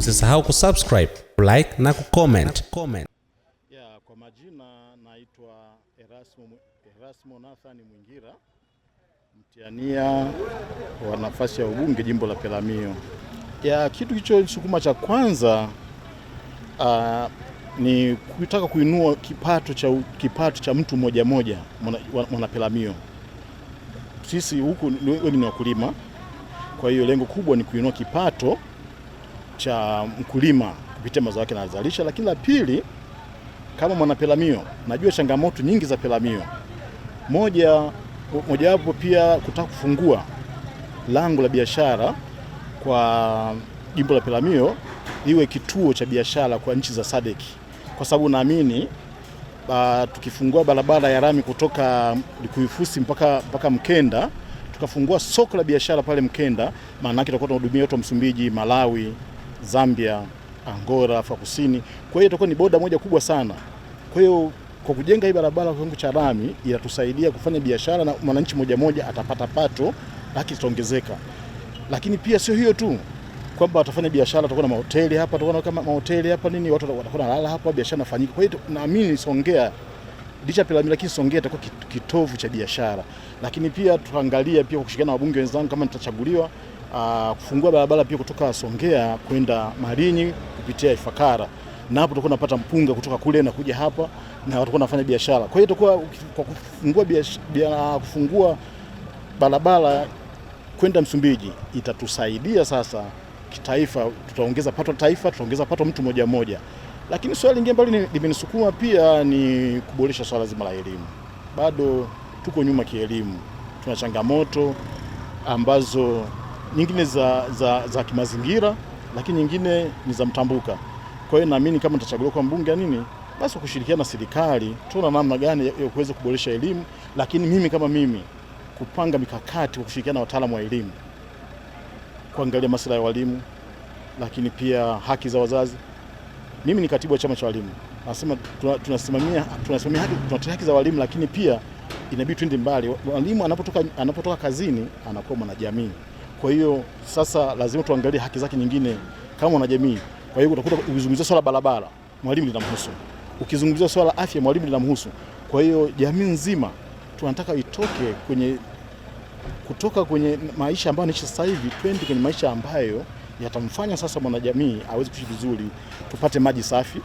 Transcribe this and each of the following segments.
usisahau kusubscribe, like na kucomment. Kwa majina naitwa Erasmo Nathan Mwingira, mtiania wa nafasi ya ubunge jimbo la Peramiho. Kitu kilichonisukuma cha kwanza ni kutaka kuinua kipato cha mtu mmoja mwana Peramiho. Sisi huku wengi ni wakulima, kwa hiyo lengo kubwa ni kuinua kipato cha mkulima kupitia mazao yake anazalisha. Lakini la pili, kama mwana Peramiho najua changamoto nyingi za Peramiho. Mojawapo pia kutaka kufungua lango la biashara kwa jimbo la Peramiho iwe kituo cha biashara kwa nchi za SADC, kwa sababu naamini tukifungua barabara ya rami kutoka Likuifusi mpaka Mkenda, tukafungua soko la biashara pale Mkenda, maana yake tutakuwa tunahudumia watu wa Msumbiji, Malawi, Zambia, Angola, Afrika Kusini. Kwa hiyo itakuwa ni boda moja kubwa sana. Kwa hiyo kwa kujenga hii barabara kwa kiwango cha rami inatusaidia kufanya biashara na mwananchi moja atapata pato lake litaongezeka. Lakini pia sio hiyo tu, kwamba watafanya biashara, tutakuwa na mahoteli hapa, tutakuwa kama mahoteli hapa nini, watu watakuwa nalala hapa, biashara inafanyika. Kwa hiyo naamini Songea licha Peramiho, lakini Songea itakuwa kitovu cha biashara. Lakini pia tuangalia pia kushirikiana na wabunge wenzangu kama nitachaguliwa, kufungua barabara pia kutoka Songea kwenda Malinyi kupitia Ifakara, na hapo tutakuwa tunapata mpunga kutoka kule na kuja hapa na watu wanafanya biashara. Kwa hiyo itakuwa kwa kufungua barabara kwenda Msumbiji itatusaidia sasa kitaifa, tutaongeza pato taifa, tutaongeza pato mtu mmoja. Lakini swali lingine ambalo limenisukuma pia ni kuboresha swala zima la elimu. Bado tuko nyuma kielimu, tuna changamoto ambazo nyingine za kimazingira, lakini nyingine ni za mtambuka. Kwa hiyo naamini kama nitachaguliwa kwa mbunge basi kushirikiana na serikali tuna namna gani ya kuweza kuboresha elimu, lakini mimi kama mimi kupanga mikakati kwa kushirikiana na wataalamu wa elimu, kuangalia masuala ya walimu, lakini pia haki za wazazi. Mimi ni katibu wa chama cha walimu. Nasema tunasimamia haki za walimu, lakini pia inabidi twende mbali. Walimu anapotoka kazini anakuwa mwanajamii. Kwa hiyo sasa lazima tuangalie haki zake nyingine kama mwanajamii. Kwa hiyo utakuta ukizungumzia swala barabara, mwalimu linamhusu. Ukizungumzia swala afya, mwalimu linamhusu. Kwa hiyo jamii nzima tunataka kutoka kwenye maisha ambayo anaishi sasa hivi, twende kwenye maisha ambayo yatamfanya sasa mwanajamii aweze kuishi vizuri. Tupate maji safi,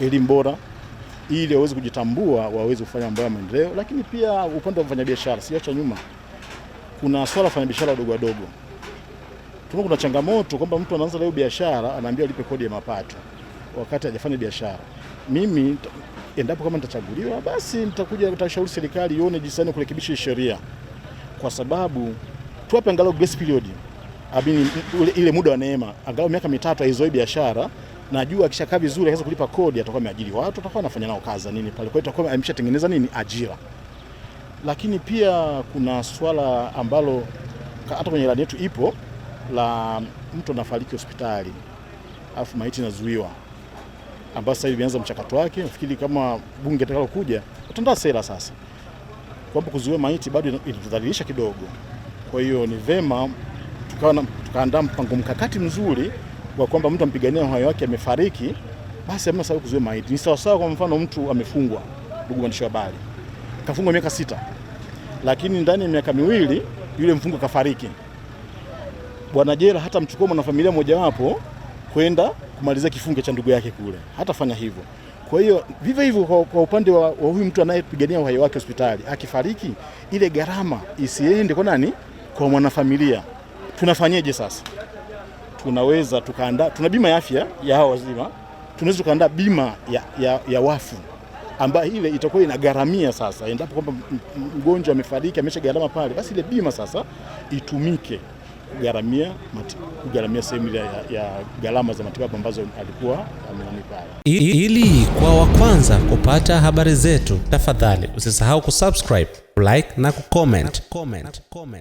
elimu bora, ili waweze kujitambua, waweze kufanya mambo ya maendeleo. Lakini pia upande wa wafanyabiashara siacha nyuma. Kuna swala wafanyabiashara wadogo. Kuna changamoto kwamba mtu anaanza leo biashara anaambiwa alipe kodi ya mapato wakati hajafanya biashara. Mimi endapo kama nitachaguliwa, basi nitashauri serikali ione jinsi gani kurekebisha sheria, kwa sababu tuwape angalau grace period, ile muda wa neema, angalau miaka 3 aizoe biashara. Najua akishakaa vizuri akaweza kulipa kodi, atakuwa ameajiri watu, atakuwa anafanya nao kazi nini pale, kwa hiyo atakuwa ameshatengeneza ajira. Lakini pia kuna swala ambalo hata kwenye ilani yetu ipo la mtu anafariki hospitali afu maiti inazuiwa, ambapo sasa hivi imeanza mchakato wake. Nafikiri kama bunge litakalokuja utaandaa sera sasa kwamba kuzuia maiti bado inatudhalilisha kidogo. Kwa hiyo ni vema tukaandaa mpango mkakati mzuri wa kwamba mtu ampigania uhai wake amefariki, basi hamna sababu kuzuia maiti. Ni sawa kwa mfano mtu amefungwa, ndugu mwandishi wa habari, kafungwa miaka 6, lakini ndani ya miaka 2 yule mfungwa kafariki. Bwana jela hata mchukua mwanafamilia mojawapo kwenda kumalizia kifungo cha ndugu yake kule, hatafanya hivyo. Kwa hiyo vivyo hivyo kwa upande wa huyu mtu anayepigania uhai wake hospitali, akifariki ile gharama isiende kwa nani? Kwa mwanafamilia. Tunafanyeje sasa? Tunaweza tukaandaa, tuna bima ya afya ya hao wazima, tunaweza tukaandaa bima ya wafu ambayo ile itakuwa inagharamia sasa, endapo kwamba mgonjwa amefariki amesha gharama pale, basi ile bima sasa itumike kugharamia sehemu ya gharama za matibabu ambazo alikuwa amenunua. Ili kwa wa kwanza kupata habari zetu, tafadhali usisahau kusubscribe, like na kucomment.